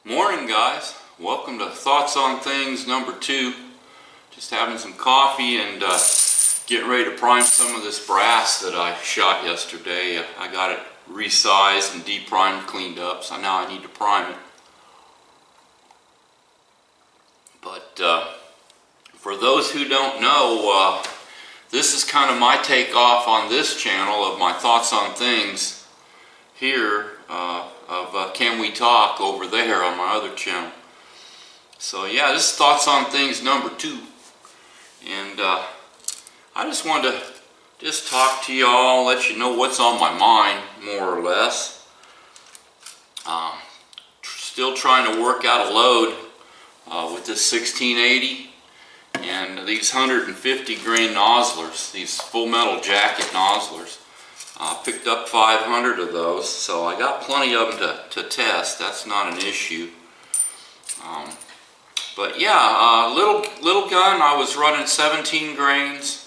Morning guys, welcome to Thoughts on Things number 2. Just having some coffee and getting ready to prime some of this brass that I shot yesterday. I got it resized and de-primed, cleaned up, so now I need to prime it. But for those who don't know, this is kind of my takeoff on this channel of my Thoughts on Things here of Can We Talk over there on my other channel. So yeah, this is Thoughts on Things number 2. And I just wanted to just talk to y'all, let you know what's on my mind, more or less. Still trying to work out a load with this 1680 and these 150 grain nozzlers, these full metal jacket nozzlers. Picked up 500 of those, so I got plenty of them to test. That's not an issue. But yeah, little gun. I was running 17 grains,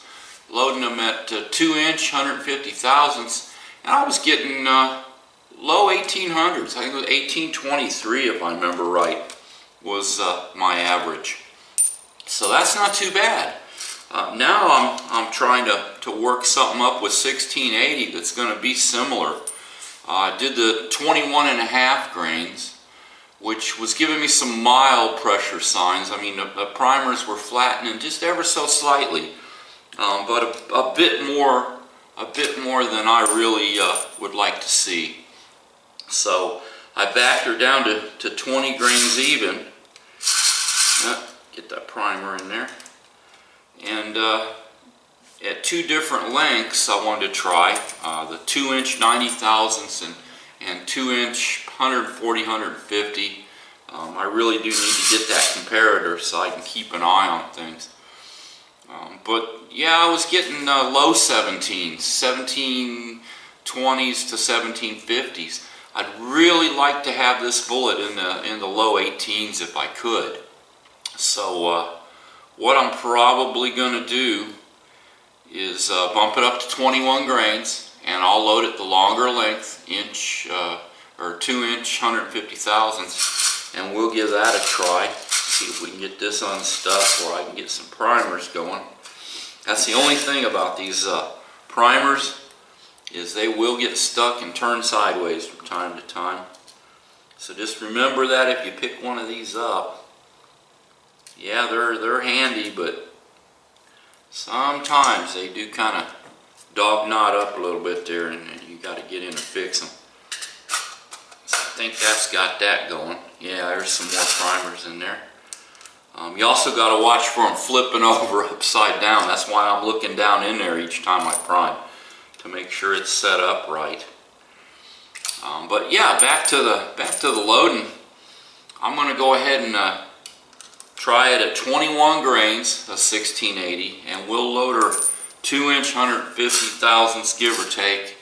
loading them at 2-inch 150 thousandths, and I was getting low 1800s. I think it was 1823, if I remember right, was my average. So that's not too bad. Now I'm trying to work something up with 1680 that's going to be similar. I did the 21.5 grains, which was giving me some mild pressure signs. I mean, the primers were flattening just ever so slightly, but a bit more than I really would like to see. So I backed her down to 20 grains even. Get that primer in there. And at 2 different lengths I wanted to try, the 2-inch 90 thousandths and 2-inch 140, 150. I really do need to get that comparator so I can keep an eye on things. But yeah, I was getting low 17s, 1720s to 1750s. I'd really like to have this bullet in the low 18s if I could. So what I'm probably going to do is bump it up to 21 grains, and I'll load it the longer length, inch or 2-inch 150 thousandths, and we'll give that a try. See if we can get this unstuck, or I can get some primers going. That's the only thing about these primers, is they will get stuck and turn sideways from time to time. So just remember that if you pick one of these up. Yeah, they're handy, but sometimes they do kind of dog knot up a little bit there, and you got to get in and fix them. So I think that's got that going. Yeah, there's some more primers in there. You also got to watch for them flipping over upside down. That's why I'm looking down in there each time I prime, to make sure it's set up right. But yeah, back to the loading. I'm going to go ahead and try it at 21 grains, a 1680, and we'll load her 2-inch 150 thousandths, give or take.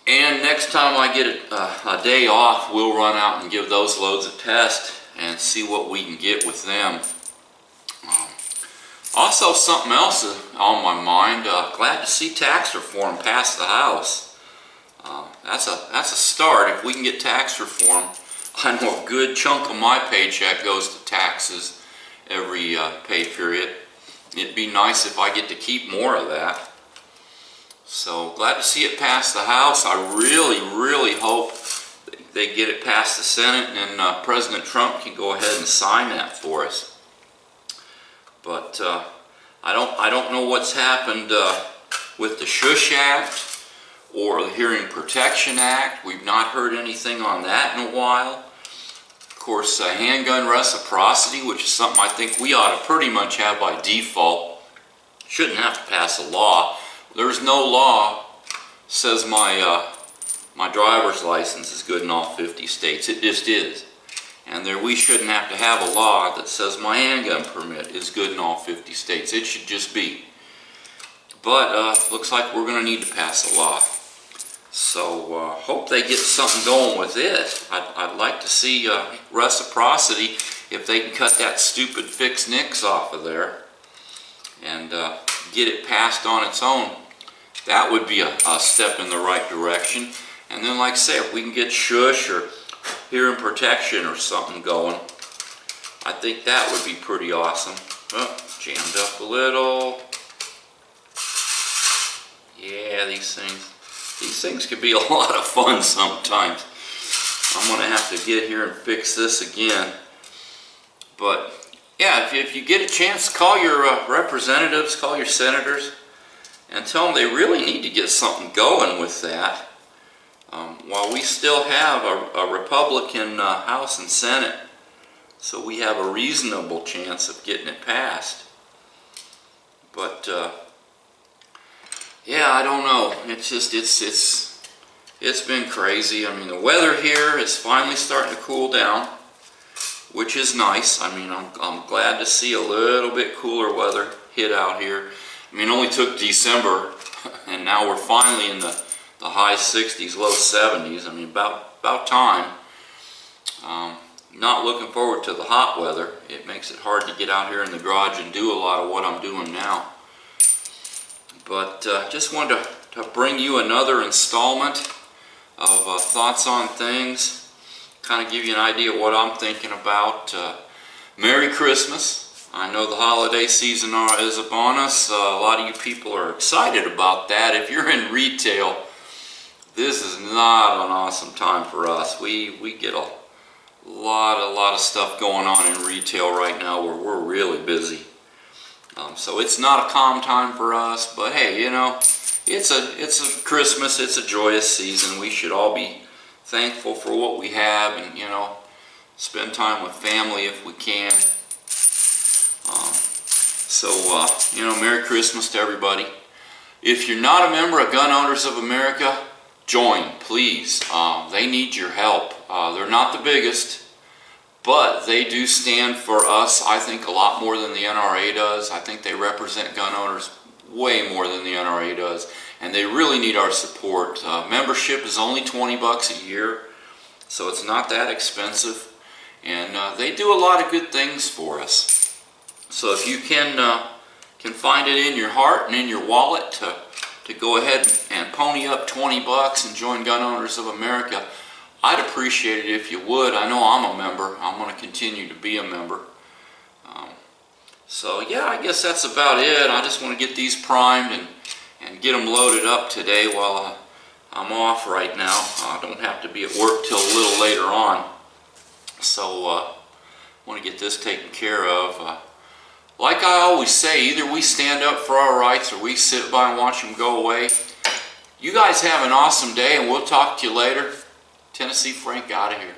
And next time I get a day off, we'll run out and give those loads a test and see what we can get with them. Also, something else on my mind. Glad to see tax reform pass the House. That's a start. If we can get tax reform, I know a good chunk of my paycheck goes to taxes every pay period. It'd be nice if I get to keep more of that. So glad to see it pass the House. I really hope they get it past the Senate, and President Trump can go ahead and sign that for us. But I don't know what's happened with the Shush Act or the Hearing Protection Act. We've not heard anything on that in a while. Of course, handgun reciprocity, which is something I think we ought to pretty much have by default. Shouldn't have to pass a law. There's no law says my driver's license is good in all 50 states. It just is. And we shouldn't have to have a law that says my handgun permit is good in all 50 states. It should just be. But looks like we're going to need to pass a law. So hope they get something going with it. I'd like to see reciprocity if they can cut that stupid fixed nicks off of there and get it passed on its own. That would be a step in the right direction. And then, like I say, if we can get shush or hearing protection or something going, I think that would be pretty awesome. Oh, jammed up a little. Yeah, these things can be a lot of fun sometimes. I'm going to have to get here and fix this again. But yeah, if you get a chance, call your representatives, call your senators, and tell them they really need to get something going with that. While we still have a Republican House and Senate, so we have a reasonable chance of getting it passed. But yeah, I don't know. It's just it's been crazy. I mean, the weather here is finally starting to cool down, which is nice. I mean, I'm glad to see a little bit cooler weather hit out here. I mean, it only took December, and now we're finally in the high 60s, low 70s. I mean, about time. Not looking forward to the hot weather. It makes it hard to get out here in the garage and do a lot of what I'm doing now. But just wanted to bring you another installment of Thoughts on Things. Kind of give you an idea of what I'm thinking about. Merry Christmas. I know the holiday season is upon us. A lot of you people are excited about that. If you're in retail, this is not an awesome time for us. We get a lot of stuff going on in retail right now where we're really busy. So it's not a calm time for us, but hey, you know, it's a Christmas, it's a joyous season. We should all be thankful for what we have, and you know, spend time with family if we can. You know, Merry Christmas to everybody. If you're not a member of Gun Owners of America, join, please. They need your help. They're not the biggest, but they do stand for us, I think, a lot more than the NRA does. I think they represent gun owners way more than the NRA does, and they really need our support. Membership is only $20 a year, so it's not that expensive, and they do a lot of good things for us. So if you can find it in your heart and in your wallet to go ahead and pony up $20 and join Gun Owners of America, I'd appreciate it if you would. I know I'm a member. I'm going to continue to be a member. So yeah, I guess that's about it. I just want to get these primed and get them loaded up today while I'm off right now. I don't have to be at work till a little later on. So I want to get this taken care of. Like I always say, either we stand up for our rights or we sit by and watch them go away. You guys have an awesome day, and we'll talk to you later. TN.Frank out of here.